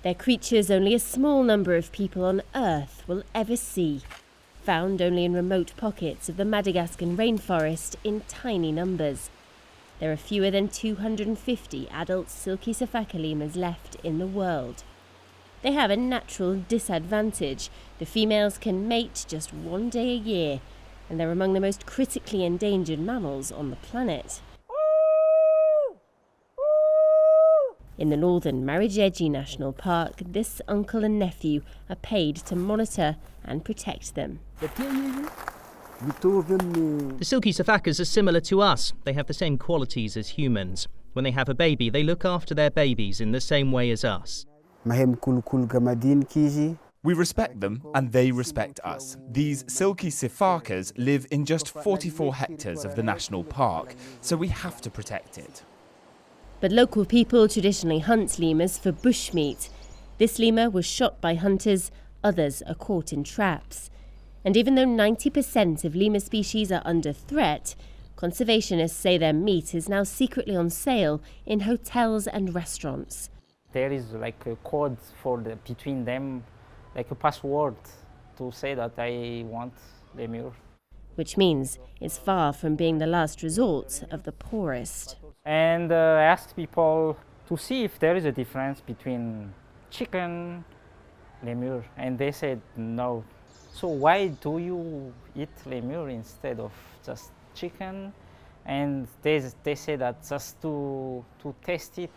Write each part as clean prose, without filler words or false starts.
They're creatures only a small number of people on Earth will ever see, found only in remote pockets of the Madagascar rainforest in tiny numbers. There are fewer than 250 adult silky sifaka lemurs left in the world. They have a natural disadvantage. The females can mate just one day a year, and they're among the most critically endangered mammals on the planet. In the northern Madagascar National Park, this uncle and nephew are paid to monitor and protect them. The silky sifakas are similar to us. They have the same qualities as humans. When they have a baby, they look after their babies in the same way as us. We respect them and they respect us. These silky sifakas live in just 44 hectares of the national park, so we have to protect it. But local people traditionally hunt lemurs for bushmeat. This lemur was shot by hunters, others are caught in traps. And even though 90% of lemur species are under threat, conservationists say their meat is now secretly on sale in hotels and restaurants. There is like a code between them, like a password to say that I want lemur. Which means it's far from being the last resort of the poorest. And I asked people to see if there is a difference between chicken, lemur, and they said no. So why do you eat lemur instead of just chicken? And they say that just to taste it.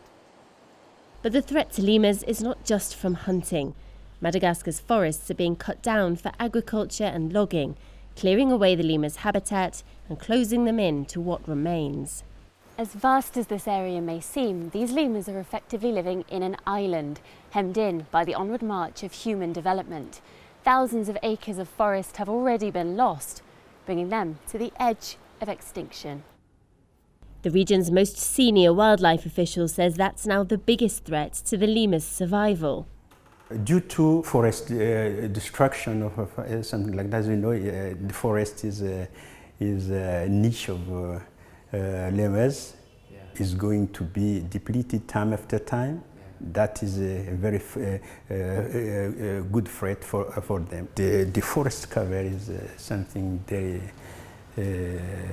But the threat to lemurs is not just from hunting. Madagascar's forests are being cut down for agriculture and logging, clearing away the lemurs' habitat and closing them in to what remains. As vast as this area may seem, these lemurs are effectively living in an island, hemmed in by the onward march of human development. Thousands of acres of forest have already been lost, bringing them to the edge of extinction. The region's most senior wildlife official says that's now the biggest threat to the lemur's survival. Due to forest destruction of something like that, as we know, the forest is a niche of lemurs. Is going to be depleted time after time. That is a very good threat for them. The forest cover is something very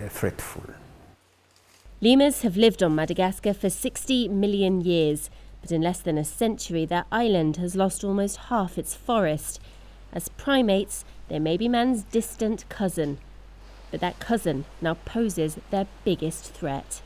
threatful. Lemurs have lived on Madagascar for 60 million years, but in less than a century their island has lost almost half its forest. As primates, they may be man's distant cousin, but that cousin now poses their biggest threat.